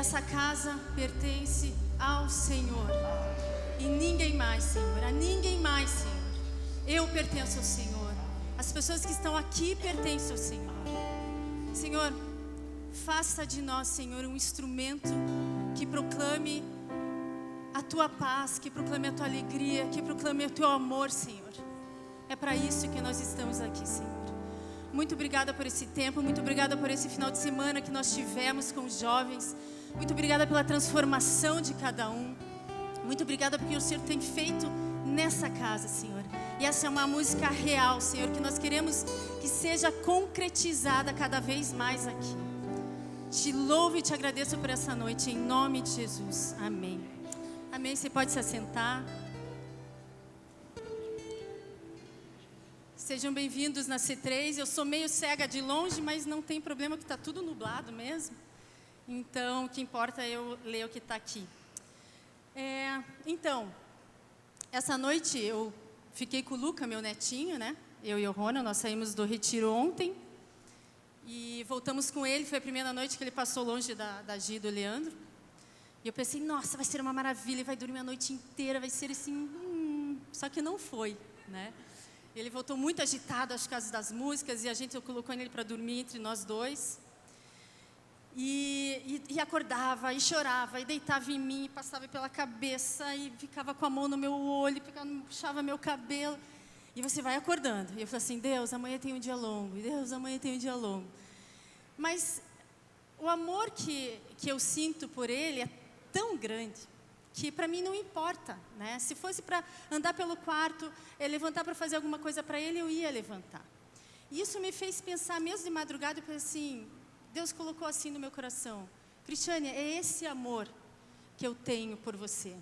essa casa pertence ao Senhor. E ninguém mais, Senhor. A ninguém mais, Senhor. Eu pertenço ao Senhor. As pessoas que estão aqui pertencem ao Senhor. Senhor, faça de nós, Senhor, um instrumento que proclame a Tua paz, que proclame a Tua alegria, que proclame o Teu amor, Senhor. É para isso que nós estamos aqui, Senhor. Muito obrigada por esse tempo, muito obrigada por esse final de semana que nós tivemos com os jovens. Muito obrigada pela transformação de cada um. Muito obrigada porque o Senhor tem feito nessa casa, Senhor. E essa é uma música real, Senhor, que nós queremos que seja concretizada cada vez mais aqui. Te louvo e te agradeço por essa noite, em nome de Jesus. Amém. Amém. Você pode se assentar. Sejam bem-vindos na C3. Eu sou meio cega de longe, mas não tem problema que está tudo nublado mesmo. Então, o que importa é eu ler o que está aqui. Então, essa noite eu fiquei com o Luca, meu netinho, né? Eu e o Rona, nós saímos do retiro ontem. E voltamos com ele, foi a primeira noite que ele passou longe da Gi e do Leandro. E eu pensei, nossa, vai ser uma maravilha, ele vai dormir a noite inteira, vai ser assim... Só que não foi, né? Ele voltou muito agitado, acho, por causa das músicas, e a gente colocou ele para dormir entre nós dois. E acordava, e chorava, e deitava em mim, e passava pela cabeça, e ficava com a mão no meu olho, puxava meu cabelo. E você vai acordando. E eu falei assim, Deus, amanhã tem um dia longo. Deus, amanhã tem um dia longo. Mas o amor que eu sinto por ele é tão grande que para mim não importa, né? Se fosse para andar pelo quarto, levantar para fazer alguma coisa para ele, eu ia levantar. E isso me fez pensar, mesmo de madrugada, eu pensei assim, Deus colocou assim no meu coração, Cristiane, é esse amor que eu tenho por você.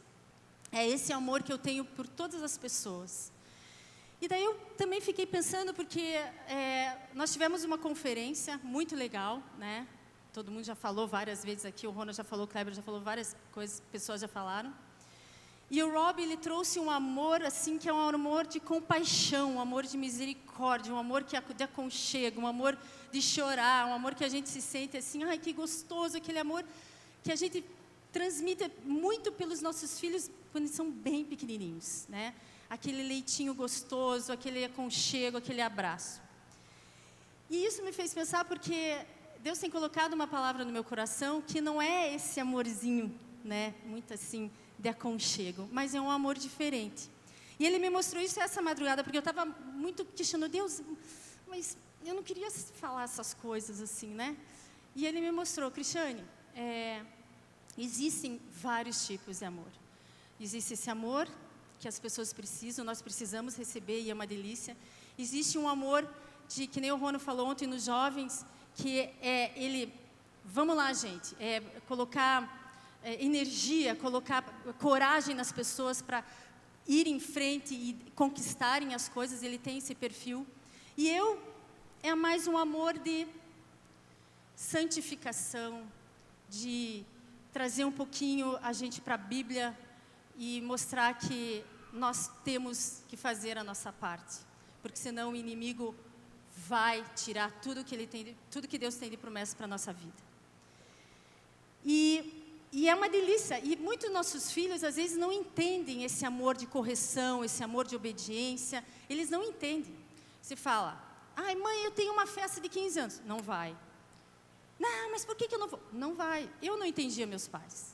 É esse amor que eu tenho por todas as pessoas. E daí eu também fiquei pensando, porque nós tivemos uma conferência muito legal, né? Todo mundo já falou várias vezes aqui, o Rona já falou, o Kleber já falou várias coisas, pessoas já falaram. E o Rob, ele trouxe um amor, assim, que é um amor de compaixão, um amor de misericórdia, um amor de aconchego, um amor de chorar, um amor que a gente se sente assim, ai, que gostoso, aquele amor que a gente transmite muito pelos nossos filhos quando eles são bem pequenininhos, né? Aquele leitinho gostoso, aquele aconchego, aquele abraço. E isso me fez pensar porque Deus tem colocado uma palavra no meu coração que não é esse amorzinho, né, muito assim, de aconchego, mas é um amor diferente. E Ele me mostrou isso essa madrugada, porque eu estava muito questionando, Deus, mas eu não queria falar essas coisas assim, né? E Ele me mostrou, Cristiane, existem vários tipos de amor. Existe esse amor que as pessoas precisam, nós precisamos receber e é uma delícia. Existe um amor que nem o Rono falou ontem nos jovens, que vamos lá, gente, colocar energia, colocar coragem nas pessoas para ir em frente e conquistarem as coisas, ele tem esse perfil. E é mais um amor de santificação, de trazer um pouquinho a gente para a Bíblia e mostrar que nós temos que fazer a nossa parte, porque senão o inimigo vai tirar tudo que Deus tem de promessa para a nossa vida. E é uma delícia, e muitos nossos filhos às vezes não entendem esse amor de correção, esse amor de obediência, eles não entendem. Você fala, ai mãe, eu tenho uma festa de 15 anos, não vai. Não, mas por que eu não vou? Não vai, eu não entendia meus pais.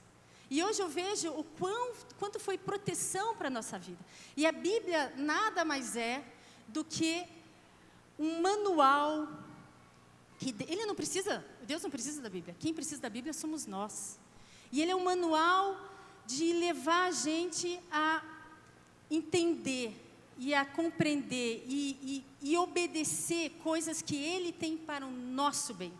E hoje eu vejo o quanto foi proteção para a nossa vida. E a Bíblia nada mais é do que um manual, que Deus não precisa da Bíblia, quem precisa da Bíblia somos nós. E ele é um manual de levar a gente a entender e a compreender e obedecer coisas que Ele tem para o nosso bem.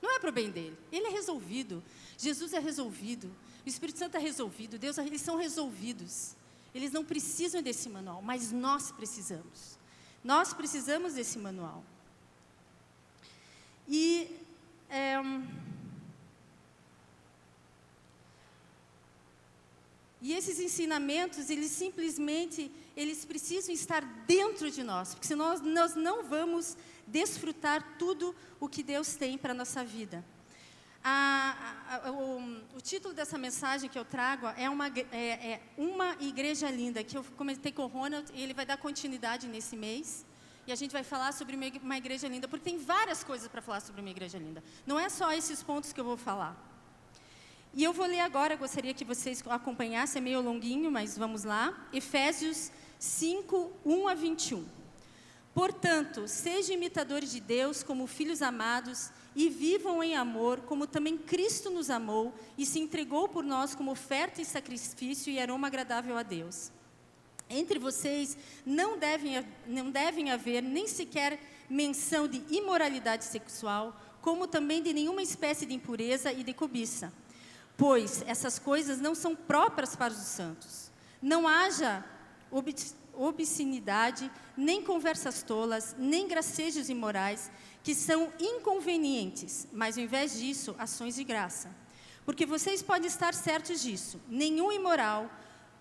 Não é para o bem dele, Ele é resolvido, Jesus é resolvido, o Espírito Santo é resolvido, Deus, eles são resolvidos. Eles não precisam desse manual, mas nós precisamos. Nós precisamos desse manual. E esses ensinamentos, eles precisam estar dentro de nós, porque senão nós não vamos desfrutar tudo o que Deus tem para a nossa vida. O título dessa mensagem que eu trago é uma igreja linda, que eu comentei com o Ronald, e ele vai dar continuidade nesse mês. E a gente vai falar sobre uma igreja linda, porque tem várias coisas para falar sobre uma igreja linda. Não é só esses pontos que eu vou falar. E eu vou ler agora, gostaria que vocês acompanhassem, é meio longuinho, mas vamos lá. Efésios 5, 1 a 21. Portanto, sejam imitadores de Deus como filhos amados e vivam em amor, como também Cristo nos amou e se entregou por nós como oferta e sacrifício e aroma agradável a Deus. Entre vocês não devem haver nem sequer menção de imoralidade sexual, como também de nenhuma espécie de impureza e de cobiça, pois essas coisas não são próprias para os santos. Não haja obscenidade, nem conversas tolas, nem gracejos imorais, que são inconvenientes, mas ao invés disso, ações de graça. Porque vocês podem estar certos disso: nenhum imoral,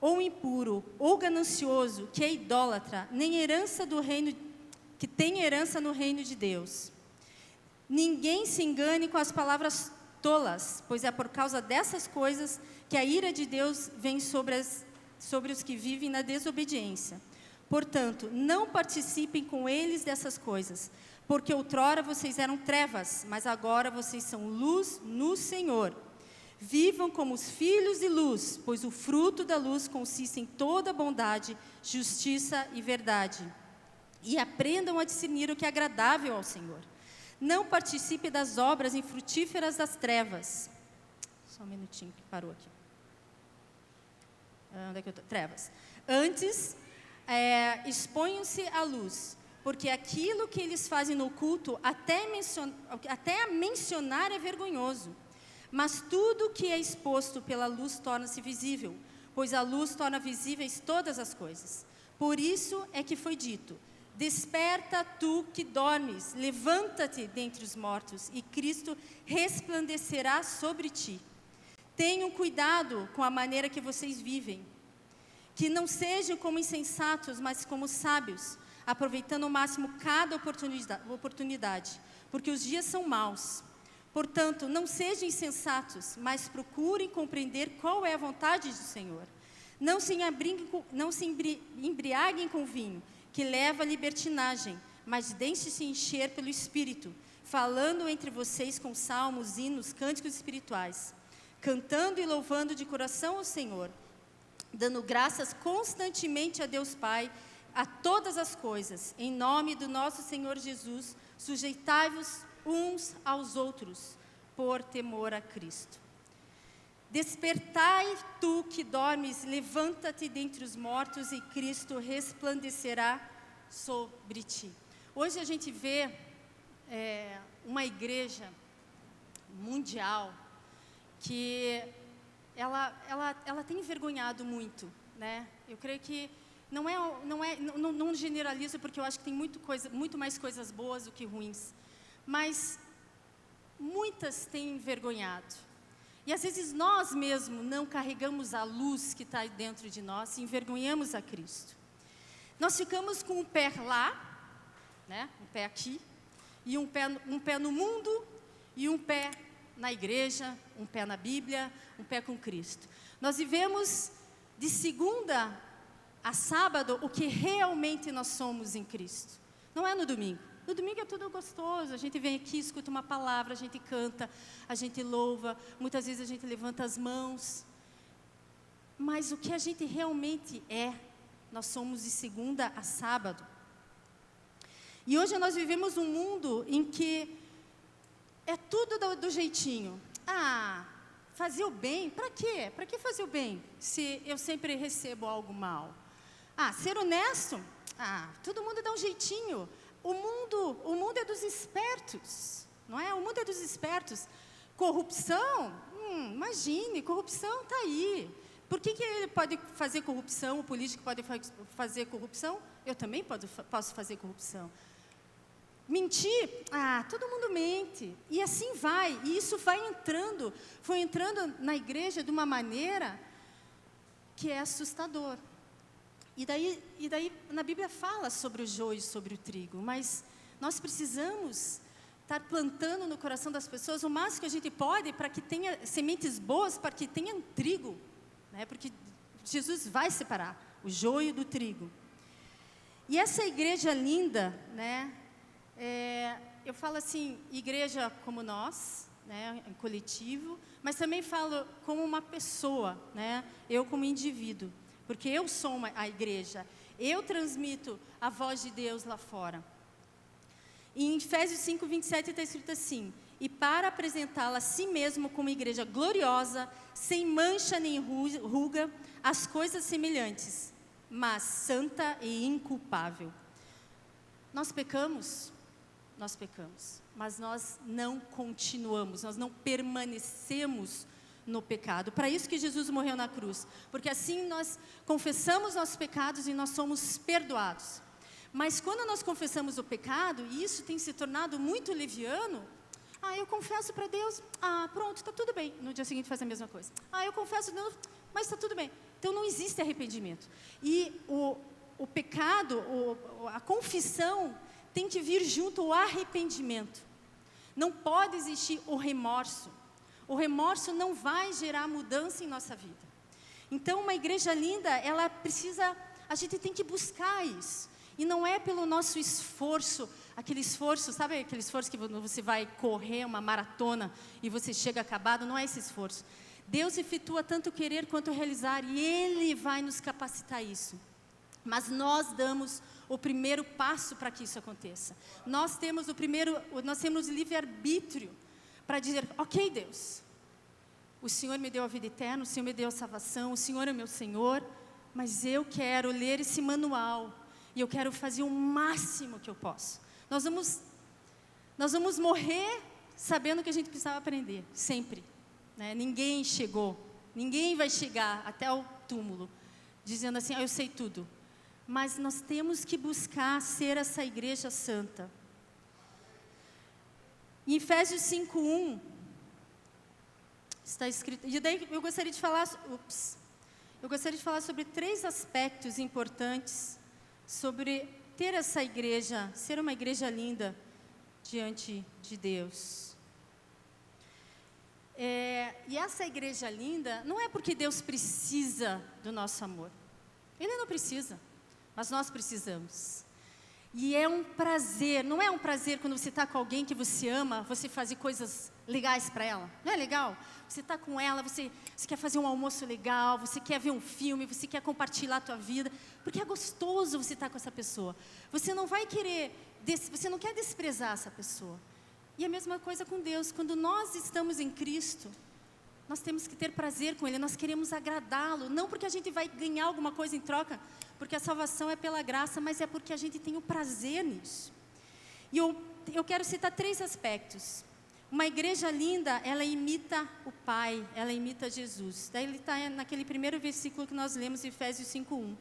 ou impuro, ou ganancioso, que é idólatra, nem herança do reino, que tem herança no reino de Deus. Ninguém se engane com as palavras tolas, pois é por causa dessas coisas que a ira de Deus vem sobre os que vivem na desobediência. Portanto, não participem com eles dessas coisas, porque outrora vocês eram trevas, mas agora vocês são luz no Senhor. Vivam como os filhos de luz, pois o fruto da luz consiste em toda bondade, justiça e verdade. E aprendam a discernir o que é agradável ao Senhor. Não participe das obras infrutíferas das trevas. Só um minutinho que parou aqui. Onde é que eu tô? Trevas. Antes, exponham-se à luz, porque aquilo que eles fazem no culto, até a mencionar é vergonhoso. Mas tudo que é exposto pela luz torna-se visível, pois a luz torna visíveis todas as coisas. Por isso é que foi dito: desperta tu que dormes, levanta-te dentre os mortos, e Cristo resplandecerá sobre ti. Tenham cuidado com a maneira que vocês vivem, que não sejam como insensatos, mas como sábios, aproveitando ao máximo cada oportunidade, porque os dias são maus. Portanto, não sejam insensatos, mas procurem compreender qual é a vontade do Senhor. Não se embriaguem com vinho, que leva à libertinagem, mas deixem-se encher pelo Espírito, falando entre vocês com salmos, hinos, cânticos espirituais, cantando e louvando de coração ao Senhor, dando graças constantemente a Deus Pai, a todas as coisas, em nome do nosso Senhor Jesus, sujeitai-vos uns aos outros, por temor a Cristo. Despertai tu que dormes, levanta-te dentre os mortos e Cristo resplandecerá sobre ti. Hoje a gente vê uma igreja mundial que ela tem envergonhado muito, né? Eu creio que não generalizo, porque eu acho que tem muito mais coisas boas do que ruins, mas muitas têm envergonhado. E às vezes nós mesmos não carregamos a luz que está dentro de nós e envergonhamos a Cristo. Nós ficamos com um pé lá, né? Um pé aqui, e um pé no mundo, e um pé na igreja, um pé na Bíblia, um pé com Cristo. Nós vivemos de segunda a sábado o que realmente nós somos em Cristo. Não é no domingo. No domingo é tudo gostoso, a gente vem aqui, escuta uma palavra, a gente canta, a gente louva, muitas vezes a gente levanta as mãos. Mas o que a gente realmente nós somos de segunda a sábado. E hoje nós vivemos um mundo em que é tudo do jeitinho. Fazer o bem, para quê? Para que fazer o bem, se eu sempre recebo algo mal? Ser honesto? Todo mundo dá um jeitinho. O mundo é dos espertos, não é? O mundo é dos espertos. Corrupção? Imagine, corrupção está aí. Por que ele pode fazer corrupção, o político pode fazer corrupção? Eu também posso fazer corrupção. Mentir? Todo mundo mente. E assim vai. E isso foi entrando na igreja de uma maneira que é assustador. E daí na Bíblia fala sobre o joio e sobre o trigo, mas nós precisamos estar plantando no coração das pessoas o máximo que a gente pode para que tenha sementes boas, para que tenha trigo, né? Porque Jesus vai separar o joio do trigo. E essa igreja linda, né? Eu falo assim, igreja como nós, né? Em coletivo, mas também falo como uma pessoa, né? Eu como indivíduo, porque eu sou a igreja, eu transmito a voz de Deus lá fora. E em Efésios 5:27 está escrito assim: e para apresentá-la a si mesmo como igreja gloriosa, sem mancha nem ruga, as coisas semelhantes, mas santa e inculpável. Nós pecamos, mas nós não continuamos, nós não permanecemos no pecado. Para isso que Jesus morreu na cruz, porque assim nós confessamos nossos pecados e nós somos perdoados. Mas quando nós confessamos o pecado, e isso tem se tornado muito leviano, eu confesso para Deus, pronto, está tudo bem. No dia seguinte faz a mesma coisa. Eu confesso a Deus, mas está tudo bem. Então não existe arrependimento. E o pecado, a confissão, tem que vir junto ao arrependimento. Não pode existir o remorso. O remorso não vai gerar mudança em nossa vida. Então uma igreja linda, ela precisa, a gente tem que buscar isso. E não é pelo nosso esforço, aquele esforço, sabe aquele esforço que você vai correr uma maratona e você chega acabado? Não é esse esforço. Deus efetua tanto querer quanto realizar e Ele vai nos capacitar isso. Mas nós damos o primeiro passo para que isso aconteça. Nós temos livre-arbítrio para dizer, ok Deus, o Senhor me deu a vida eterna, o Senhor me deu a salvação, o Senhor é meu Senhor, mas eu quero ler esse manual. E eu quero fazer o máximo que eu posso. Nós vamos morrer sabendo que a gente precisava aprender, sempre. Né? Ninguém vai chegar até o túmulo, dizendo assim, eu sei tudo. Mas nós temos que buscar ser essa igreja santa. Em Efésios 5:1, está escrito, e daí eu gostaria de falar sobre 3 aspectos importantes sobre ter essa igreja, ser uma igreja linda diante de Deus. E essa igreja linda, não é porque Deus precisa do nosso amor. Ele não precisa, mas nós precisamos. E é um prazer, não é um prazer quando você está com alguém que você ama, você fazer coisas legais para ela. Não é legal? Você está com ela, você quer fazer um almoço legal, você quer ver um filme, você quer compartilhar a tua vida, porque é gostoso você estar com essa pessoa. Você não quer desprezar essa pessoa. E a mesma coisa com Deus, quando nós estamos em Cristo, nós temos que ter prazer com Ele, nós queremos agradá-lo, não porque a gente vai ganhar alguma coisa em troca, porque a salvação é pela graça, mas é porque a gente tem o prazer nisso. E eu quero citar 3 aspectos. Uma igreja linda, ela imita o Pai, ela imita Jesus. Daí ele está naquele primeiro versículo que nós lemos, Efésios 5:1.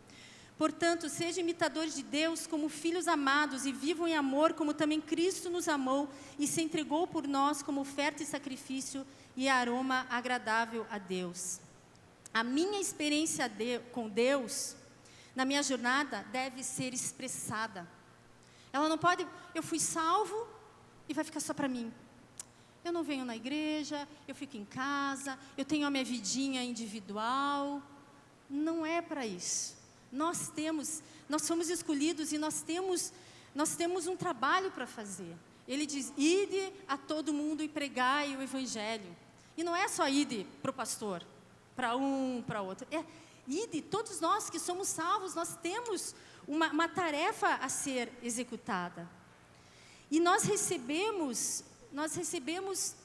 Portanto, sejam imitadores de Deus como filhos amados e vivam em amor, como também Cristo nos amou e se entregou por nós como oferta e sacrifício e aroma agradável a Deus. A minha experiência com Deus, na minha jornada, deve ser expressada. Ela não pode, eu fui salvo e vai ficar só para mim. Eu não venho na igreja, eu fico em casa, eu tenho a minha vidinha individual. Não é para isso. Nós somos escolhidos e nós temos um trabalho para fazer. Ele diz, ide a todo mundo e pregai o evangelho. E não é só ide para o pastor, para um, para outro. Ide, todos nós que somos salvos, nós temos uma tarefa a ser executada. E nós recebemos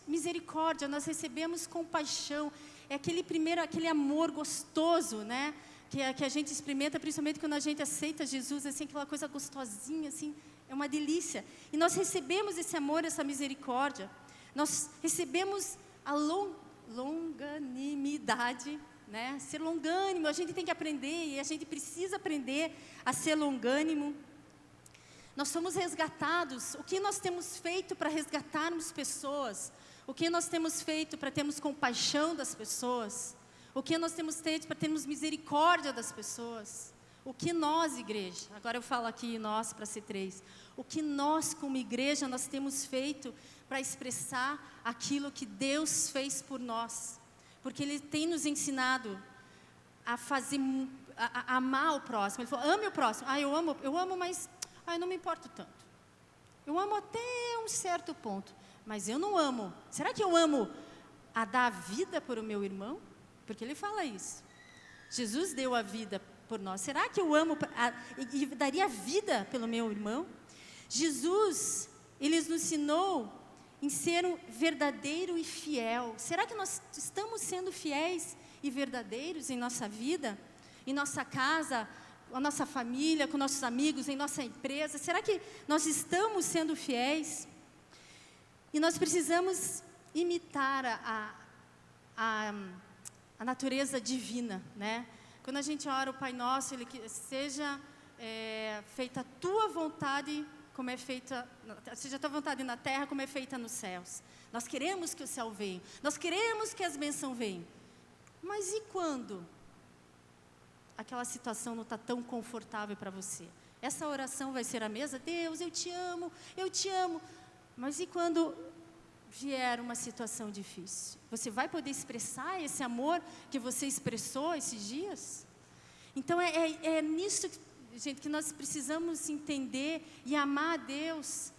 misericórdia, nós recebemos compaixão. É aquele amor gostoso, né? Que a gente experimenta, principalmente quando a gente aceita Jesus, assim, aquela coisa gostosinha, assim, é uma delícia. E nós recebemos esse amor, essa misericórdia. Nós recebemos a longanimidade, né? Ser longânimo, a gente tem que aprender, e a gente precisa aprender a ser longânimo. Nós somos resgatados. O que nós temos feito para resgatarmos pessoas? O que nós temos feito para termos compaixão das pessoas? O que nós temos feito para termos misericórdia das pessoas? o que nós, igreja, agora eu falo aqui nós para C3, o que nós como igreja nós temos feito para expressar aquilo que Deus fez por nós, porque Ele tem nos ensinado a fazer, a amar o próximo. Ele falou, ame o próximo. Eu amo, mas eu não me importo tanto. Eu amo até um certo ponto, mas eu não amo. Será que eu amo a dar a vida por o meu irmão? Porque Ele fala isso. Jesus deu a vida por nós. Será que eu amo e daria a vida pelo meu irmão? Jesus, Ele nos ensinou em ser um verdadeiro e fiel. Será que nós estamos sendo fiéis e verdadeiros em nossa vida, em nossa casa, a nossa família, com nossos amigos, em nossa empresa? Será que nós estamos sendo fiéis? E nós precisamos imitar a natureza divina, né? Quando a gente ora o Pai Nosso, Ele que seja feita a Tua vontade, como é feita, seja a Tua vontade na terra, como é feita nos céus. Nós queremos que o céu venha, nós queremos que as bênçãos venham. Mas e quando aquela situação não está tão confortável para você? Essa oração vai ser a mesma? Deus, eu te amo, eu te amo. Mas e quando vier uma situação difícil? Você vai poder expressar esse amor que você expressou esses dias? Então é nisso, gente, que nós precisamos entender e amar a Deus,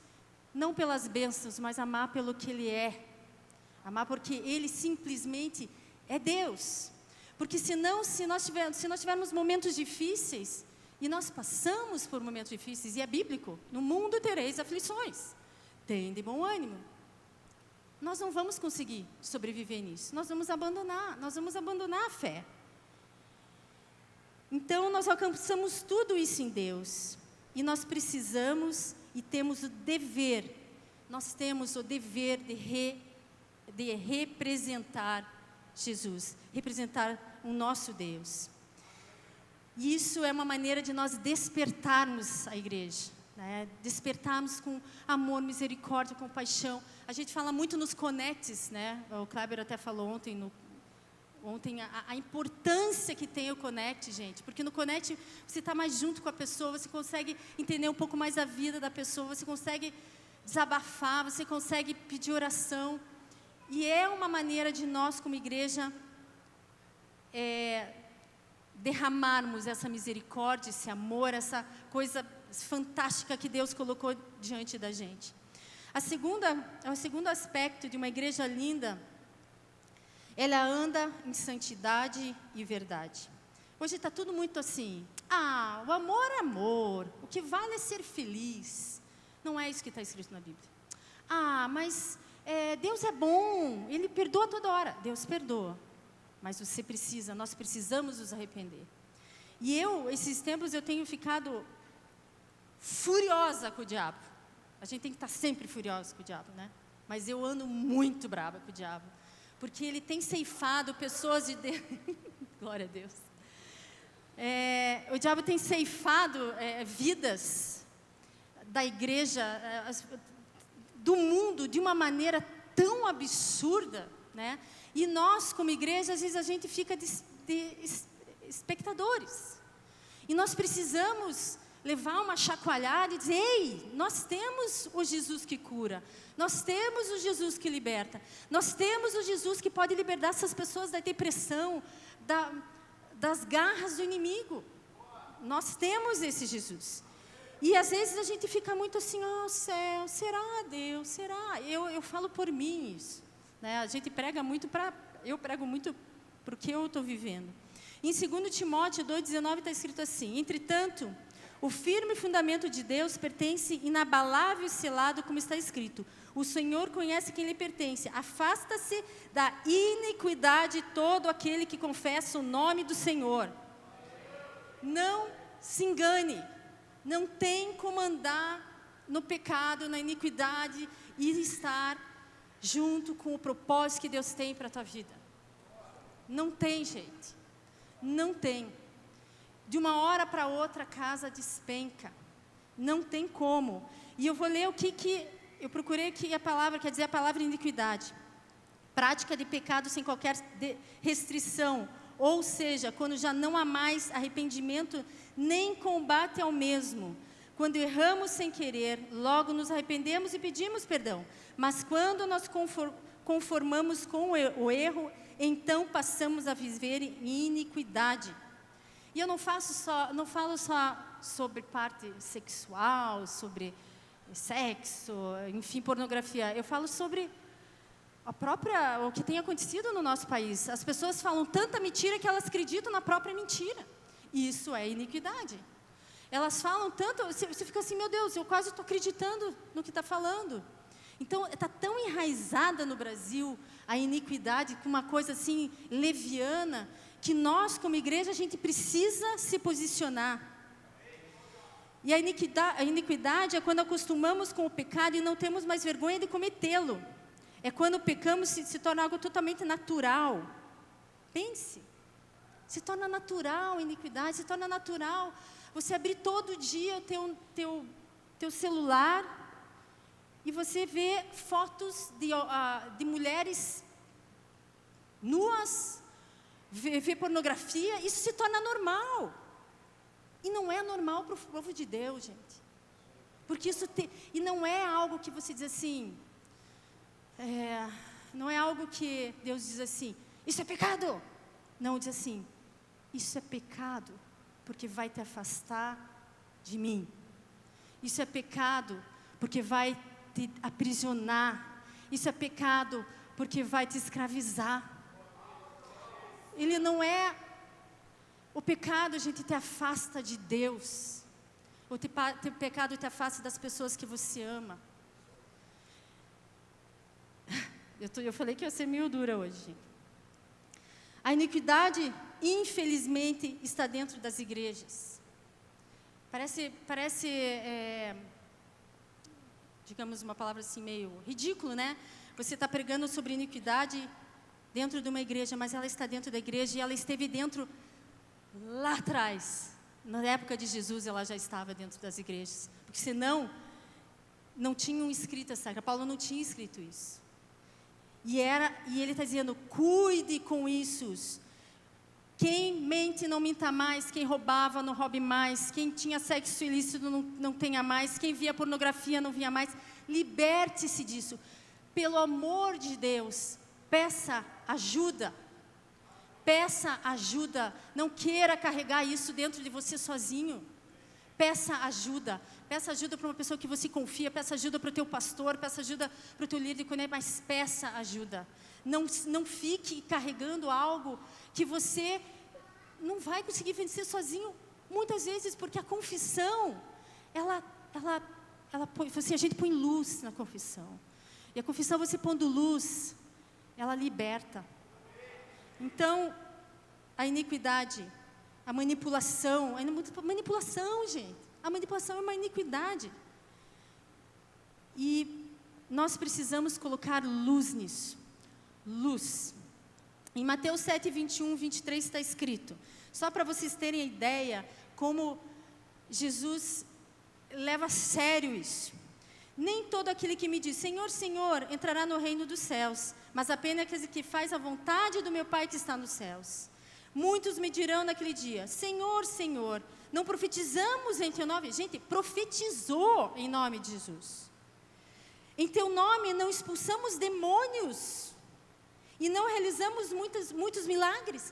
não pelas bênçãos, mas amar pelo que Ele é. Amar porque Ele simplesmente é Deus. Porque se nós tivermos momentos difíceis, e nós passamos por momentos difíceis, e é bíblico, no mundo tereis aflições, tende bom ânimo. Nós não vamos conseguir sobreviver nisso, nós vamos abandonar a fé. Então nós alcançamos tudo isso em Deus, e nós precisamos e temos o dever, de representar Jesus, representar o nosso Deus. E isso é uma maneira de nós despertarmos a igreja, né? Despertarmos com amor, misericórdia, compaixão. A gente fala muito nos connects, né? O Kleber até falou ontem a importância que tem o connect, gente, porque no connect você está mais junto com a pessoa, você consegue entender um pouco mais a vida da pessoa, você consegue desabafar, você consegue pedir oração. E é uma maneira de nós, como igreja, derramarmos essa misericórdia, esse amor, essa coisa fantástica que Deus colocou diante da gente. O segundo aspecto de uma igreja linda, ela anda em santidade e verdade. Hoje está tudo muito assim, o amor é amor, o que vale é ser feliz. Não é isso que está escrito na Bíblia. Mas Deus é bom, Ele perdoa toda hora. Deus perdoa, mas nós precisamos nos arrepender. E esses tempos eu tenho ficado furiosa com o diabo. A gente tem que estar sempre furioso com o diabo, né? Mas eu ando muito brava com o diabo, porque ele tem ceifado pessoas de Deus. Glória a Deus. O diabo tem ceifado vidas da igreja, do mundo, de uma maneira tão absurda, né? E nós, como igreja, às vezes a gente fica de espectadores. E nós precisamos levar uma chacoalhada e dizer, ei, nós temos o Jesus que cura, nós temos o Jesus que liberta, nós temos o Jesus que pode libertar essas pessoas da depressão, das garras do inimigo. Nós temos esse Jesus. E às vezes a gente fica muito assim, céu, será Deus, será? Eu falo por mim isso, né? A gente prega muito eu prego muito para o que eu estou vivendo. Em 2 Timóteo 2,19 está escrito assim, entretanto, o firme fundamento de Deus pertence inabalável e selado, como está escrito, o Senhor conhece quem lhe pertence, afasta-se da iniquidade todo aquele que confessa o nome do Senhor. Não se engane. Não tem como andar no pecado, na iniquidade e estar junto com o propósito que Deus tem para a tua vida. Não tem, gente. Não tem. De uma hora para outra a casa despenca. Não tem como. E eu vou ler o que eu procurei aqui a palavra, quer dizer a palavra iniquidade. Prática de pecado sem qualquer restrição ou seja, quando já não há mais arrependimento, nem combate ao mesmo. Quando erramos sem querer, logo nos arrependemos e pedimos perdão. Mas quando nós conformamos com o erro, então passamos a viver em iniquidade. E eu não falo só sobre parte sexual, sobre sexo, enfim, pornografia. Eu falo sobre o que tem acontecido no nosso país. As pessoas falam tanta mentira que elas acreditam na própria mentira. Isso é iniquidade. Elas falam tanto, você fica assim, meu Deus, eu quase estou acreditando no que está falando. Então, está tão enraizada no Brasil a iniquidade, com uma coisa assim, leviana, que nós, como igreja, a gente precisa se posicionar. E a iniquidade é quando acostumamos com o pecado e não temos mais vergonha de cometê-lo. É quando pecamos se torna algo totalmente natural. Pense, se torna natural a iniquidade, se torna natural você abrir todo dia o teu celular e você vê fotos de mulheres nuas, vê pornografia, isso se torna normal. E não é normal para o povo de Deus, gente. Porque e não é algo que você diz assim, não é algo que Deus diz assim, isso é pecado. Não, diz assim, isso é pecado, porque vai te afastar de mim. Isso é pecado, porque vai te aprisionar. Isso é pecado, porque vai te escravizar. Ele não é... O pecado, a gente te afasta de Deus. O pecado te afasta das pessoas que você ama. Eu falei que ia ser meio dura hoje. A iniquidade, infelizmente, está dentro das igrejas. Parece digamos uma palavra assim meio ridículo, né? Você está pregando sobre iniquidade dentro de uma igreja, mas ela está dentro da igreja e ela esteve dentro lá atrás. Na época de Jesus, ela já estava dentro das igrejas. Porque senão, não tinham escrito essa regra. Paulo não tinha escrito isso. E ele está dizendo, cuide com isso. Quem mente não minta mais, quem roubava não roube mais, quem tinha sexo ilícito não tenha mais, quem via pornografia não via mais. Liberte-se disso. Pelo amor de Deus, peça ajuda. Peça ajuda. Não queira carregar isso dentro de você sozinho. Peça ajuda. Peça ajuda para uma pessoa que você confia, peça ajuda para o teu pastor, peça ajuda para o teu líder de comunidade, mas peça ajuda. Não fique carregando algo que você não vai conseguir vencer sozinho, muitas vezes, porque a confissão, ela põe, assim, a gente põe luz na confissão. E a confissão, você pondo luz, ela liberta. Então, a iniquidade, a manipulação, gente. A manipulação é uma iniquidade. E nós precisamos colocar luz nisso. Luz. Em Mateus 7, 21, 23 está escrito. Só para vocês terem a ideia como Jesus leva a sério isso. Nem todo aquele que me diz, Senhor, Senhor, entrará no reino dos céus, mas apenas aquele que faz a vontade do meu Pai que está nos céus. Muitos me dirão naquele dia, Senhor, Senhor, não profetizamos em teu nome? Gente, profetizou em nome de Jesus. Em teu nome não expulsamos demônios. E não realizamos muitos milagres.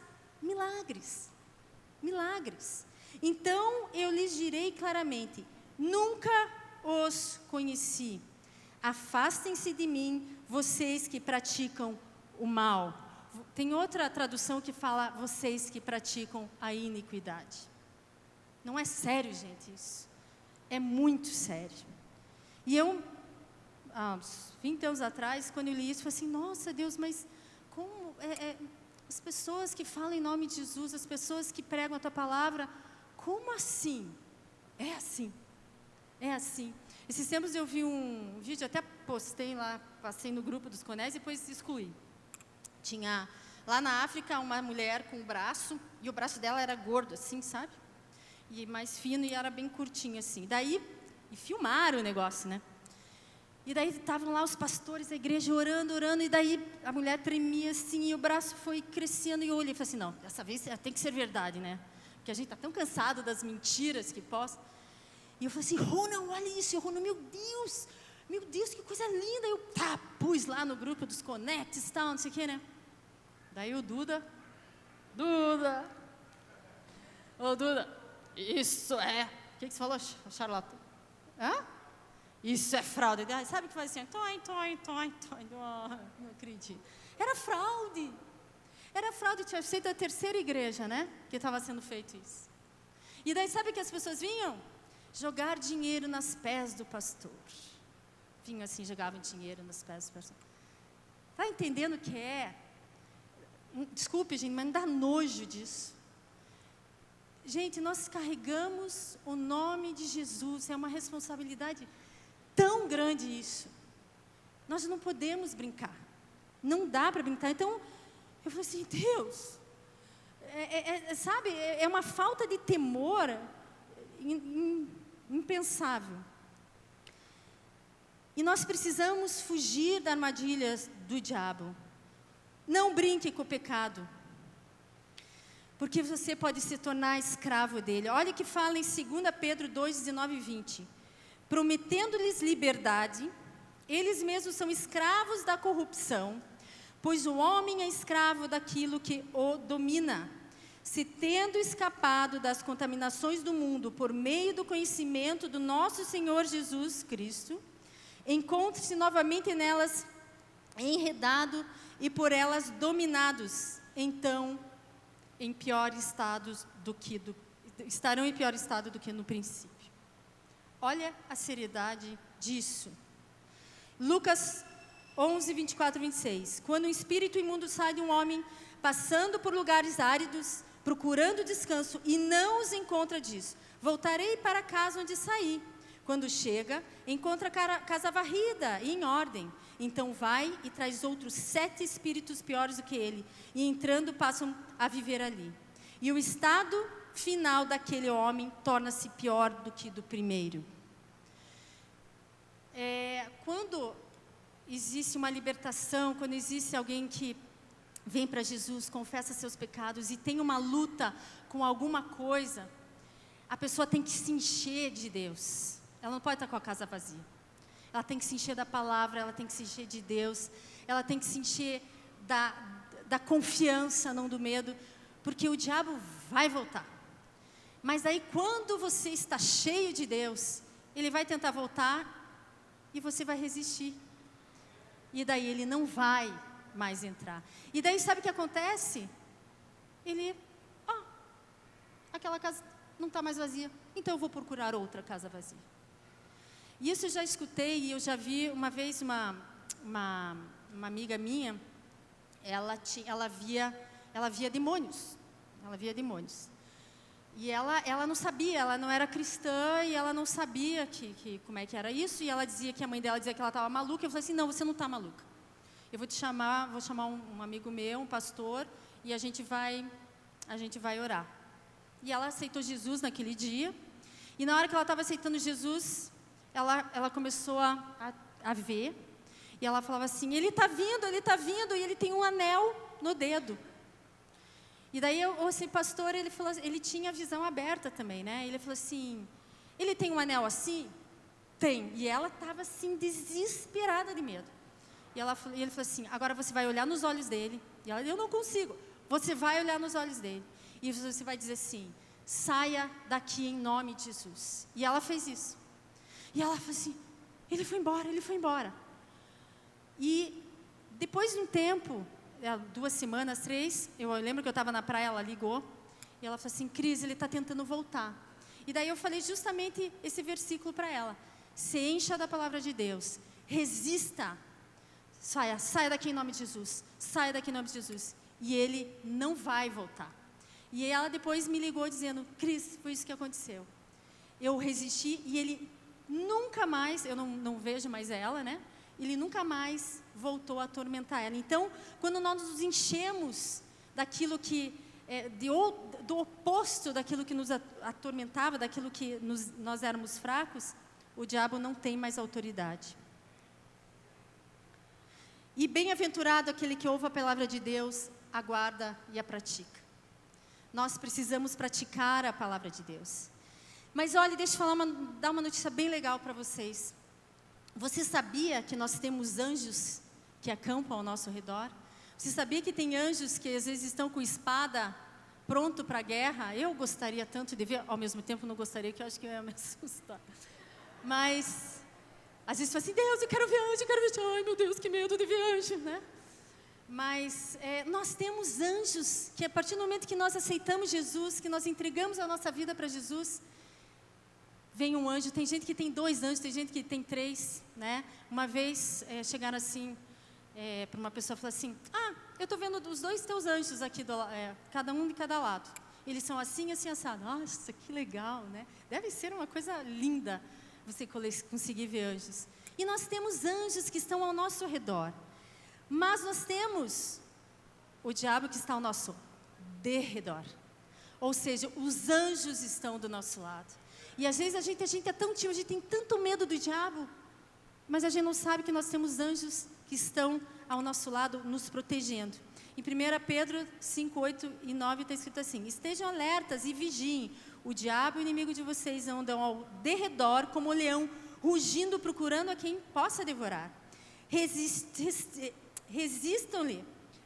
Milagres. Então eu lhes direi claramente, nunca os conheci. Afastem-se de mim, vocês que praticam o mal. Tem outra tradução que fala, vocês que praticam a iniquidade. Não é sério, gente, isso. É muito sério. E eu, há uns 20 anos atrás, quando eu li isso, eu falei assim, nossa Deus, mas como as pessoas que falam em nome de Jesus, as pessoas que pregam a tua palavra, como assim? É assim. Esses tempos eu vi um vídeo, até postei lá, passei no grupo dos Conés e depois excluí. Tinha lá na África uma mulher com um braço, e o braço dela era gordo assim, sabe? E mais fino e era bem curtinho assim. Daí, e filmaram o negócio, né? E daí estavam lá os pastores da igreja orando, e daí a mulher tremia assim, e o braço foi crescendo, e eu olhei e falei assim, não, dessa vez tem que ser verdade, né? Porque a gente está tão cansado das mentiras que posta. E eu falei assim, Rona, olha isso, e o Rona, meu Deus, que coisa linda. Eu pus lá no grupo dos Conects e tal, não sei o que, né? Daí o Duda, ô Duda, isso é, o que você falou, charlatão? Hã? Isso é fraude. Sabe o que faz assim? Toim. Não acredito. Era fraude. Tinha feito a terceira igreja, né? Que estava sendo feito isso. E daí sabe que as pessoas vinham? Jogar dinheiro nos pés do pastor. Vinham assim, jogavam dinheiro nos pés do pastor. Está entendendo o que é? Desculpe, gente, mas não dá nojo disso. Gente, nós carregamos o nome de Jesus. É uma responsabilidade tão grande isso. Nós não podemos brincar. Não dá para brincar. Então, eu falei assim, Deus, sabe, é uma falta de temor impensável. E nós precisamos fugir da armadilha do diabo. Não brinque com o pecado, porque você pode se tornar escravo dele. Olha o que fala em 2 Pedro 2, 19 e 20. Prometendo-lhes liberdade, eles mesmos são escravos da corrupção, pois o homem é escravo daquilo que o domina. Se tendo escapado das contaminações do mundo por meio do conhecimento do nosso Senhor Jesus Cristo, encontre-se novamente nelas enredado e por elas dominados, então estarão em pior estado do que no princípio. Olha a seriedade disso. Lucas 11, 24 e 26. Quando um espírito imundo sai de um homem, passando por lugares áridos, procurando descanso, e não os encontra, diz: voltarei para a casa onde saí. Quando chega, encontra a casa varrida e em ordem. Então vai e traz outros 7 espíritos piores do que ele, e entrando passam a viver ali. E o estado final daquele homem torna-se pior do que do primeiro. Quando existe uma libertação, quando existe alguém que vem para Jesus, confessa seus pecados e tem uma luta com alguma coisa, a pessoa tem que se encher de Deus. Ela não pode estar com a casa vazia. Ela tem que se encher da palavra, ela tem que se encher de Deus, ela tem que se encher da confiança, não do medo, porque o diabo vai voltar. Mas aí quando você está cheio de Deus, ele vai tentar voltar e você vai resistir. E daí ele não vai mais entrar. E daí sabe o que acontece? Aquela casa não está mais vazia, então eu vou procurar outra casa vazia. E isso eu já escutei, e eu já vi uma vez uma amiga minha, ela via demônios. E ela não sabia, ela não era cristã, e ela não sabia como é que era isso, e ela dizia que a mãe dela dizia que ela estava maluca. Eu falei assim, não, você não está maluca. Eu vou chamar um amigo meu, um pastor, e a gente vai orar. E ela aceitou Jesus naquele dia, e na hora que ela estava aceitando Jesus, ela começou a ver, e ela falava assim, ele está vindo, e ele tem um anel no dedo. E daí esse pastor, ele falou, ele tinha a visão aberta também, né? Ele falou assim, ele tem um anel assim? Tem. E ela estava assim, desesperada de medo. E ele falou assim, agora você vai olhar nos olhos dele. E ela, eu não consigo. Você vai olhar nos olhos dele. E você vai dizer assim, saia daqui em nome de Jesus. E ela fez isso. E ela falou assim, ele foi embora. E depois de um tempo, 2 semanas, 3, eu lembro que eu estava na praia, ela ligou, e ela falou assim, Cris, ele está tentando voltar. E daí eu falei justamente esse versículo para ela, se encha da palavra de Deus, resista, saia daqui em nome de Jesus, saia daqui em nome de Jesus, e ele não vai voltar. E ela depois me ligou dizendo, Cris, foi isso que aconteceu. Eu resisti e ele nunca mais, eu não vejo mais ela, né? Ele nunca mais voltou a atormentar ela. Então, quando nós nos enchemos daquilo que, do oposto daquilo que nos atormentava, daquilo que nós éramos fracos, o diabo não tem mais autoridade. E bem-aventurado aquele que ouve a palavra de Deus, aguarda e a pratica. Nós precisamos praticar a palavra de Deus. Mas olha, deixa eu dar uma notícia bem legal para vocês. Você sabia que nós temos anjos que acampam ao nosso redor? Você sabia que tem anjos que às vezes estão com espada pronto para a guerra? Eu gostaria tanto de ver, ao mesmo tempo não gostaria, que eu acho que eu ia me assustar. Mas, às vezes, fala assim, Deus, eu quero ver anjo, eu quero ver anjo. Ai, meu Deus, que medo de ver anjo, né? Mas nós temos anjos que a partir do momento que nós aceitamos Jesus, que nós entregamos a nossa vida para Jesus, vem um anjo. Tem gente que tem 2 anjos, tem gente que tem 3, né? Uma vez chegaram assim para uma pessoa e falaram assim, eu estou vendo os 2 teus anjos aqui, cada um de cada lado. Eles são assim, assim, assado. Nossa, que legal, né? Deve ser uma coisa linda você conseguir ver anjos. E nós temos anjos que estão ao nosso redor. Mas nós temos o diabo que está ao nosso derredor. Ou seja, os anjos estão do nosso lado. E às vezes a gente é tão tímido, a gente tem tanto medo do diabo, mas a gente não sabe que nós temos anjos que estão ao nosso lado nos protegendo. Em 1 Pedro 5, 8 e 9 está escrito assim, estejam alertas e vigiem, o diabo, o inimigo de vocês, andam ao derredor como o leão, rugindo, procurando a quem possa devorar. Resistam-lhe,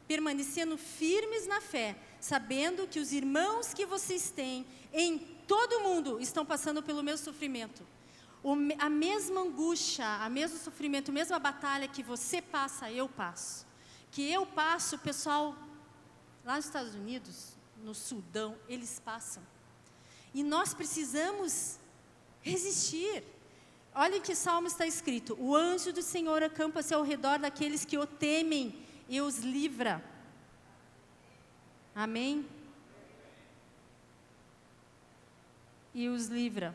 permanecendo firmes na fé, sabendo que os irmãos que vocês têm em todo o mundo estão passando pelo mesmo sofrimento. A mesma angústia, o mesmo sofrimento, a mesma batalha que você passa, eu passo. Que eu passo, o pessoal lá nos Estados Unidos, no Sudão, eles passam. E nós precisamos resistir. Olha que salmo está escrito, o anjo do Senhor acampa-se ao redor daqueles que o temem e os livra. Amém? E os livra.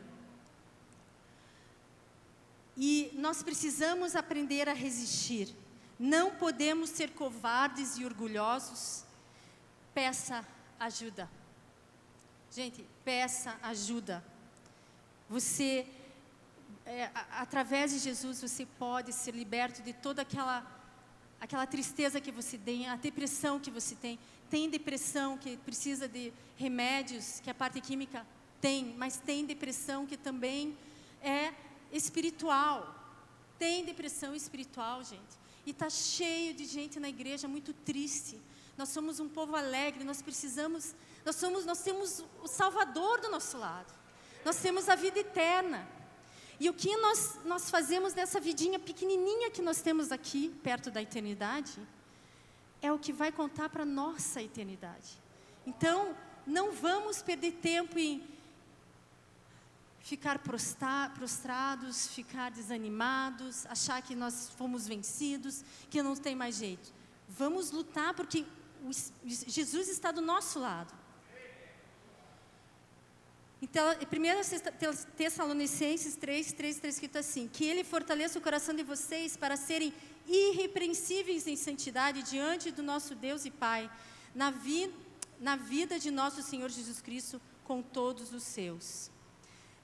E nós precisamos aprender a resistir. Não podemos ser covardes e orgulhosos. Peça ajuda. Gente, peça ajuda. Você, através de Jesus, você pode ser liberto de toda aquela tristeza que você tem, a depressão que você tem. Tem depressão que precisa de remédios, que a parte química tem, mas tem depressão que também é espiritual. Tem depressão espiritual, gente. E está cheio de gente na igreja muito triste. Nós somos um povo alegre, nós temos o Salvador do nosso lado. Nós temos a vida eterna. E o que nós fazemos nessa vidinha pequenininha que nós temos aqui, perto da eternidade, é o que vai contar para a nossa eternidade. Então, não vamos perder tempo em ficar prostrados, ficar desanimados, achar que nós fomos vencidos, que não tem mais jeito. Vamos lutar porque Jesus está do nosso lado. Então, 1 Tessalonicenses 3 está escrito assim, que Ele fortaleça o coração de vocês para serem irrepreensíveis em santidade diante do nosso Deus e Pai, na vida de nosso Senhor Jesus Cristo com todos os seus.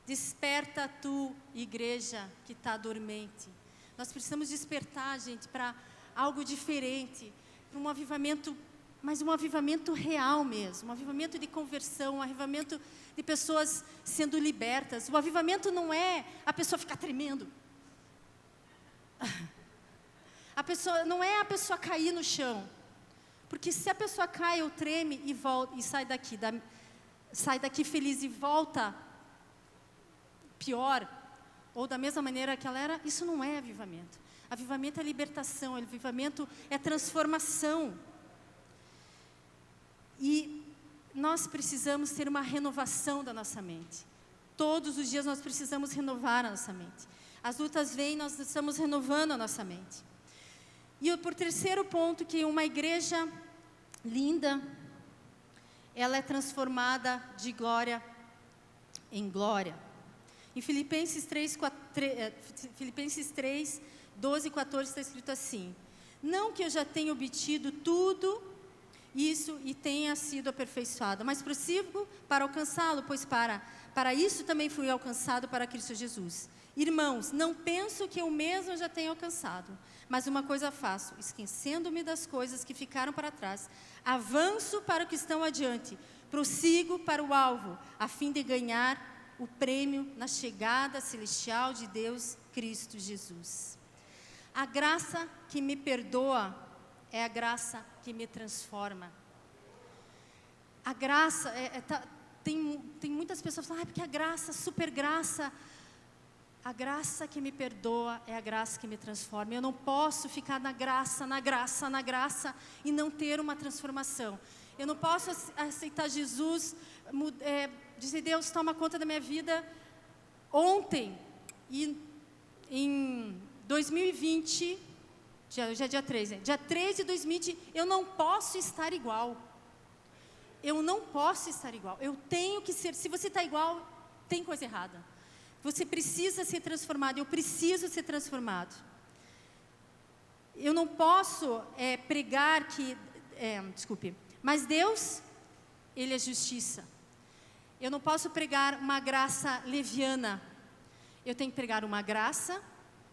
Desperta tu, igreja que está dormente. Nós precisamos despertar, gente, para algo diferente, para um avivamento, mas um avivamento real mesmo, um avivamento de conversão, um avivamento de pessoas sendo libertas. O avivamento não é a pessoa ficar tremendo. Não é a pessoa cair no chão. Porque se a pessoa cai ou treme e volta, e sai daqui feliz e volta pior, ou da mesma maneira que ela era, isso não é avivamento. Avivamento é libertação, avivamento é transformação. E nós precisamos ter uma renovação da nossa mente. Todos os dias nós precisamos renovar a nossa mente. As lutas vêm, nós estamos renovando a nossa mente. E por terceiro ponto, que uma igreja linda, ela é transformada de glória em glória. Em Filipenses 3, 12 e 14 está escrito assim, não que eu já tenha obtido tudo isso e tenha sido aperfeiçoado, mas prossigo para alcançá-lo, pois para isso também fui alcançado para Cristo Jesus. Irmãos, não penso que eu mesmo já tenha alcançado, Mas uma coisa faço, esquecendo-me das coisas que ficaram para trás, avanço para o que estão adiante, prossigo para o alvo, a fim de ganhar o prêmio na chegada celestial de Deus, Cristo Jesus. A graça que me perdoa é a graça que me transforma. A graça, tem muitas pessoas que falam, porque a graça, super graça. A graça que me perdoa é a graça que me transforma. Eu não posso ficar na graça e não ter uma transformação. Eu não posso aceitar Jesus, dizer, Deus, toma conta da minha vida ontem. E em 2020, hoje é dia 3, né? Dia 3 de 2020, eu não posso estar igual. Eu não posso estar igual. Eu tenho que ser. Se você está igual, tem coisa errada. Você precisa ser transformado. Eu preciso ser transformado. Eu não posso pregar que... desculpe. Mas Deus, Ele é justiça. Eu não posso pregar uma graça leviana. Eu tenho que pregar uma graça,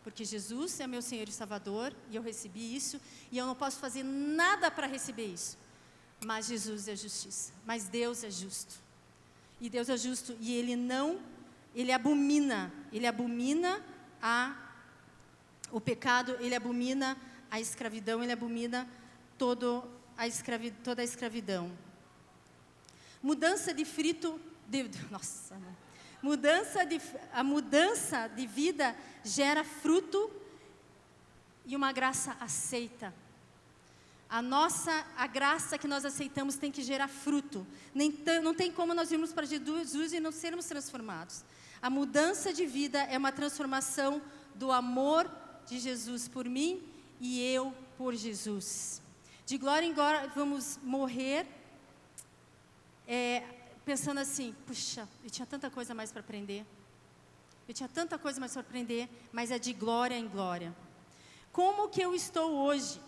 porque Jesus é meu Senhor e Salvador, e eu recebi isso, e eu não posso fazer nada para receber isso. Mas Jesus é justiça. Mas Deus é justo. E Deus é justo, e Ele abomina o pecado, Ele abomina a escravidão, Ele abomina toda a escravidão. A mudança de vida gera fruto e uma graça aceita. A graça que nós aceitamos tem que gerar fruto. Não tem como nós irmos para Jesus e não sermos transformados. A mudança de vida é uma transformação do amor de Jesus por mim e eu por Jesus. De glória em glória vamos morrer pensando assim, puxa, eu tinha tanta coisa mais para aprender. Mas é de glória em glória. Como que eu estou hoje?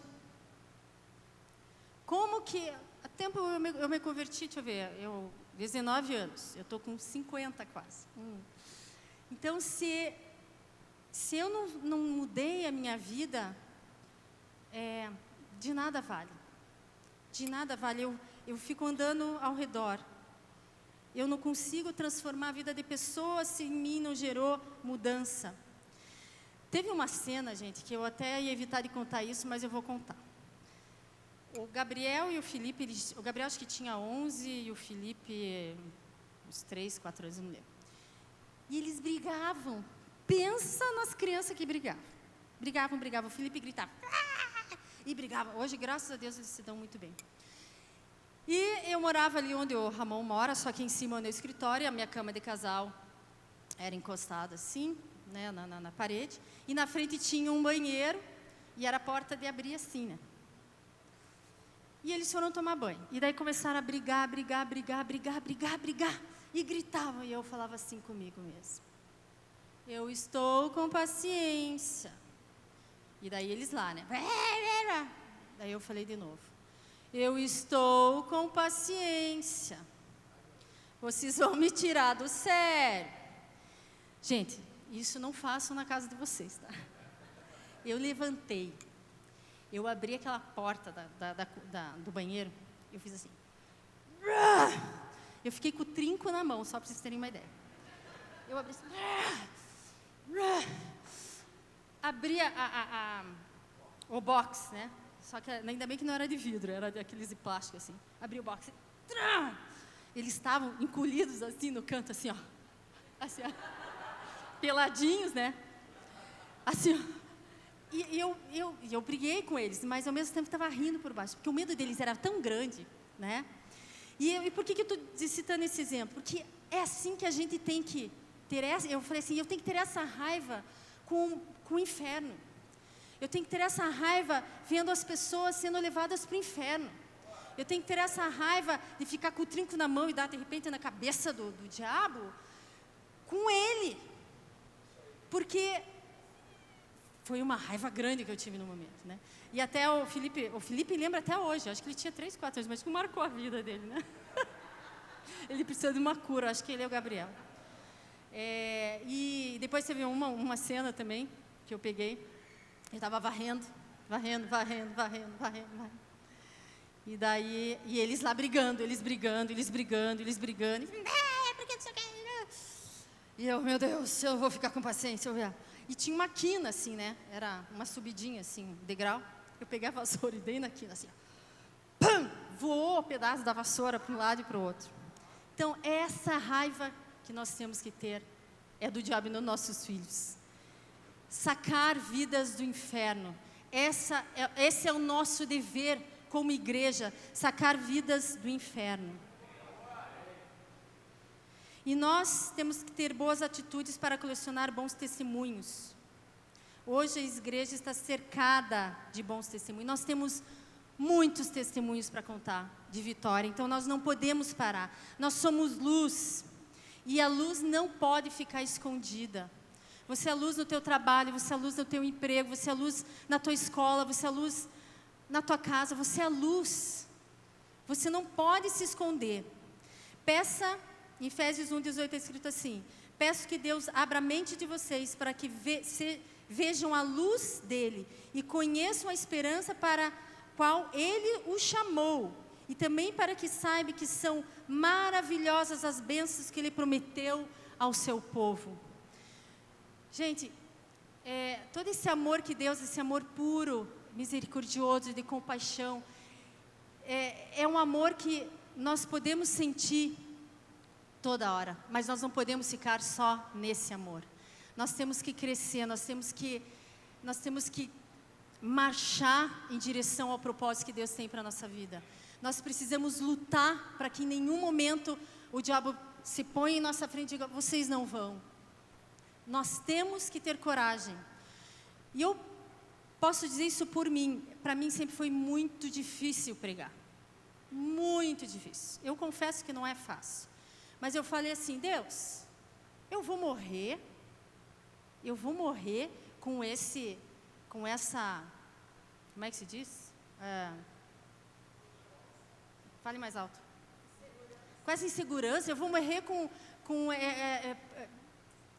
Há tempo eu me converti, deixa eu ver, 19 anos, eu estou com 50 quase. Então, se eu não mudei a minha vida, de nada vale. De nada vale, eu fico andando ao redor. Eu não consigo transformar a vida de pessoas se em mim não gerou mudança. Teve uma cena, gente, que eu até ia evitar de contar isso, mas eu vou contar. O Gabriel e o Felipe, o Gabriel acho que tinha 11 e o Felipe uns 3, 4 anos, não lembro. E eles brigavam. Pensa nas crianças que brigavam. Brigavam. O Felipe gritava. E brigava. Hoje, graças a Deus, eles se dão muito bem. E eu morava ali onde o Ramon mora, só que em cima no escritório, a minha cama de casal era encostada assim, né, na parede. E na frente tinha um banheiro e era a porta de abrir assim, né? E eles foram tomar banho. E daí começaram a brigar. E gritavam. E eu falava assim comigo mesmo. Eu estou com paciência. E daí eles lá, né? Daí eu falei de novo. Eu estou com paciência. Vocês vão me tirar do sério. Gente, isso não façam na casa de vocês, tá? Eu levantei. Eu abri aquela porta do banheiro, eu fiz assim. Eu fiquei com o trinco na mão, só para vocês terem uma ideia. Eu abri assim. Abri o box, né? Só que ainda bem que não era de vidro, era daqueles de plástico assim. Abri o box. Eles estavam encolhidos assim no canto, assim, ó. Assim, ó. Peladinhos, né? Assim, ó. E eu briguei com eles, mas ao mesmo tempo estava rindo por baixo, porque o medo deles era tão grande, né? E por que eu estou citando esse exemplo? Porque é assim que a gente tem que ter eu falei assim, eu tenho que ter essa raiva com o inferno. Eu tenho que ter essa raiva vendo as pessoas sendo levadas para o inferno. Eu tenho que ter essa raiva de ficar com o trinco na mão e dar de repente na cabeça do diabo com ele. Porque foi uma raiva grande que eu tive no momento, né? E até o Felipe lembra até hoje, acho que ele tinha 3, 4 anos, mas que marcou a vida dele, né? Ele precisa de uma cura, acho que ele é o Gabriel. E depois teve uma cena também, que eu peguei, eu estava varrendo, varrendo, varrendo, varrendo, varrendo, varrendo. E daí, e eles lá brigando, eles brigando, eles brigando, eles brigando. Porque não sei o que. E eu, meu Deus, eu vou ficar com paciência. E tinha uma quina assim, né? Era uma subidinha assim, um degrau. Eu peguei a vassoura e dei na quina assim. Pam! Voou o pedaço da vassoura para um lado e para o outro. Então, essa raiva que nós temos que ter é do diabo nos nossos filhos. Sacar vidas do inferno. Esse é o nosso dever como igreja, sacar vidas do inferno. E nós temos que ter boas atitudes para colecionar bons testemunhos. Hoje a igreja está cercada de bons testemunhos. Nós temos muitos testemunhos para contar de vitória, então nós não podemos parar. Nós somos luz, e a luz não pode ficar escondida. Você é luz no teu trabalho, você é luz no teu emprego, você é luz na tua escola, você é luz na tua casa, você é luz. Você não pode se esconder. Peça, em Efésios 1:18 está escrito assim: peço que Deus abra a mente de vocês para que vejam a luz dele e conheçam a esperança para qual ele o chamou, e também para que saibam que são maravilhosas as bênçãos que ele prometeu ao seu povo. Gente, todo esse amor que Deus, esse amor puro, misericordioso, de compaixão, é um amor que nós podemos sentir toda hora, mas nós não podemos ficar só nesse amor. Nós temos que crescer, nós temos que marchar em direção ao propósito que Deus tem para a nossa vida. Nós precisamos lutar para que em nenhum momento o diabo se ponha em nossa frente e diga: vocês não vão. Nós temos que ter coragem. E eu posso dizer isso por mim. Para mim sempre foi muito difícil pregar. Muito difícil. Eu confesso que não é fácil. Mas eu falei assim: Deus, eu vou morrer com essa, como é que se diz? Fale mais alto. Com essa insegurança, eu vou morrer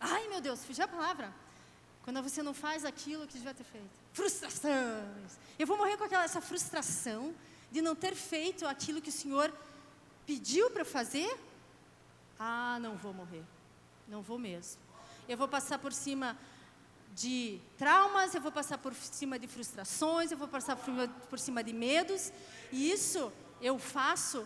ai meu Deus, fugiu a palavra. Quando você não faz aquilo que devia ter feito. Frustrações. Eu vou morrer com essa frustração de não ter feito aquilo que o Senhor pediu para fazer. Não vou morrer. Não vou mesmo. Eu vou passar por cima de traumas, eu vou passar por cima de frustrações, eu vou passar por cima de medos. E isso eu faço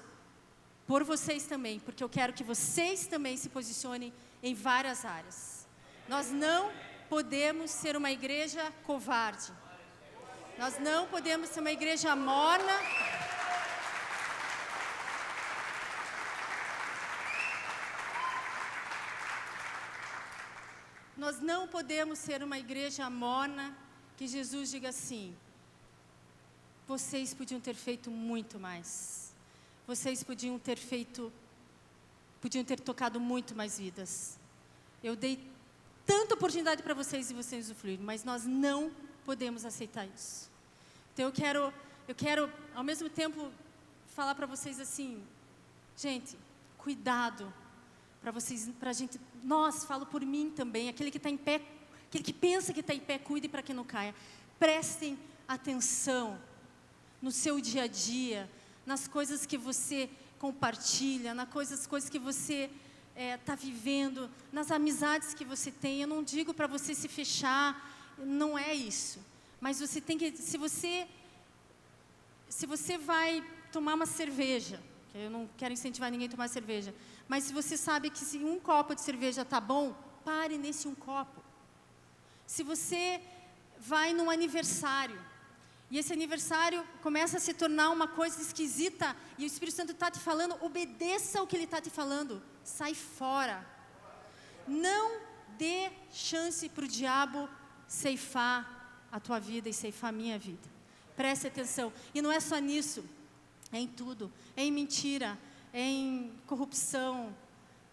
por vocês também, porque eu quero que vocês também se posicionem em várias áreas. Nós não podemos ser uma igreja covarde. Nós não podemos ser uma igreja morna. Nós não podemos ser uma igreja morna que Jesus diga assim: vocês podiam ter feito muito mais. Vocês podiam ter tocado muito mais vidas. Eu dei tanta oportunidade para vocês e vocês usufruírem, mas nós não podemos aceitar isso. Então eu quero ao mesmo tempo falar para vocês assim: gente, cuidado. Falo por mim também, aquele que está em pé, aquele que pensa que está em pé, cuide para que não caia. Prestem atenção no seu dia a dia, nas coisas que você compartilha, nas coisas que você está vivendo, nas amizades que você tem. Eu não digo para você se fechar, não é isso. Mas você tem que, se você vai tomar uma cerveja, que eu não quero incentivar ninguém a tomar cerveja, mas se você sabe que se um copo de cerveja está bom, pare nesse um copo. Se você vai num aniversário, e esse aniversário começa a se tornar uma coisa esquisita, e o Espírito Santo está te falando, obedeça o que Ele está te falando. Sai fora. Não dê chance para o diabo ceifar a tua vida e ceifar a minha vida. Preste atenção. E não é só nisso, é em tudo. É em mentira, é em corrupção,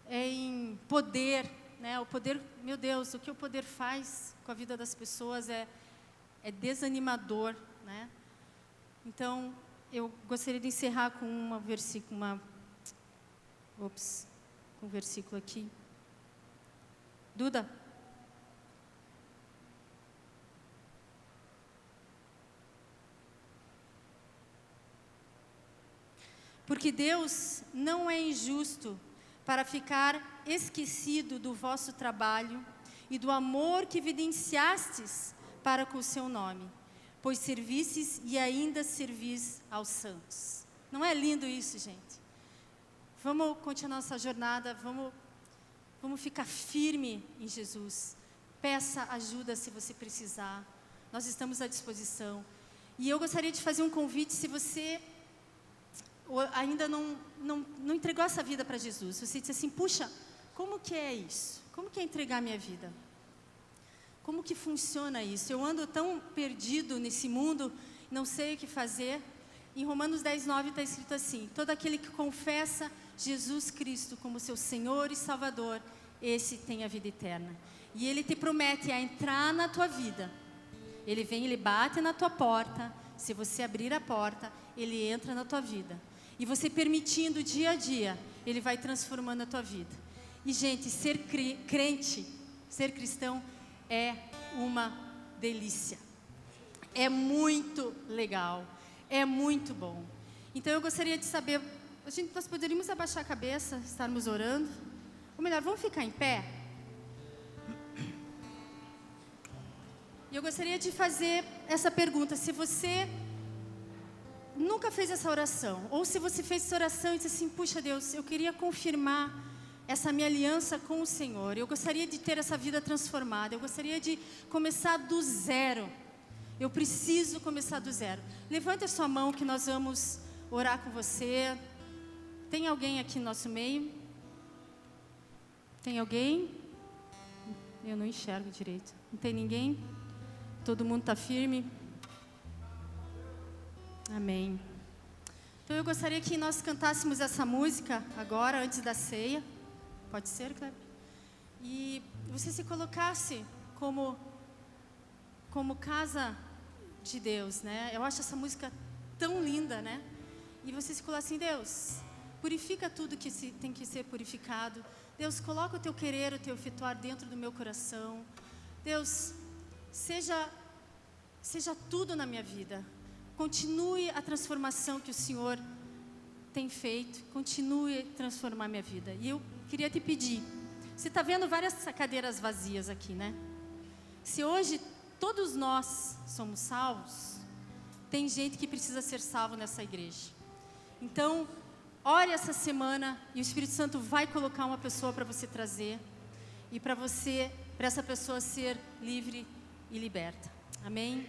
é em poder, né? O poder, meu Deus, o que o poder faz com a vida das pessoas é desanimador, né? Então, eu gostaria de encerrar com um versículo aqui. Duda? Porque Deus não é injusto para ficar esquecido do vosso trabalho e do amor que evidenciastes para com o seu nome, pois servistes e ainda servis aos santos. Não é lindo isso, gente? Vamos continuar nossa jornada, vamos ficar firme em Jesus. Peça ajuda se você precisar. Nós estamos à disposição. E eu gostaria de fazer um convite, se você ainda não entregou essa vida para Jesus. Você disse assim, puxa, como que é isso? Como que é entregar minha vida? Como que funciona isso? Eu ando tão perdido nesse mundo, não sei o que fazer. Em Romanos 10:9 está escrito assim, todo aquele que confessa Jesus Cristo como seu Senhor e Salvador, esse tem a vida eterna. E Ele te promete a entrar na tua vida. Ele vem, Ele bate na tua porta. Se você abrir a porta, Ele entra na tua vida. E você permitindo dia a dia, Ele vai transformando a tua vida. E gente, ser crente, ser cristão é uma delícia. É muito legal. É muito bom. Então eu gostaria de saber, nós poderíamos abaixar a cabeça, estarmos orando. Ou melhor, vamos ficar em pé? E eu gostaria de fazer essa pergunta, se você nunca fez essa oração, ou se você fez essa oração e disse assim, puxa Deus, eu queria confirmar essa minha aliança com o Senhor, eu gostaria de ter essa vida transformada, eu gostaria de começar do zero, eu preciso começar do zero. Levante a sua mão que nós vamos orar com você. Tem alguém aqui no nosso meio? Tem alguém? Eu não enxergo direito. Não tem ninguém? Todo mundo está firme? Amém. Então eu gostaria que nós cantássemos essa música agora, antes da ceia. Pode ser, Cleber? E você se colocasse como casa de Deus, né? Eu acho essa música tão linda, né? E você se coloca assim, Deus, purifica tudo que tem que ser purificado. Deus, coloca o teu querer, o teu efetuar dentro do meu coração. Deus, seja tudo na minha vida. Continue a transformação que o Senhor tem feito. Continue a transformar minha vida. E eu queria te pedir, você está vendo várias cadeiras vazias aqui, né? Se hoje todos nós somos salvos, tem gente que precisa ser salvo nessa igreja. Então, ore essa semana e o Espírito Santo vai colocar uma pessoa para você trazer e para essa pessoa ser livre e liberta. Amém?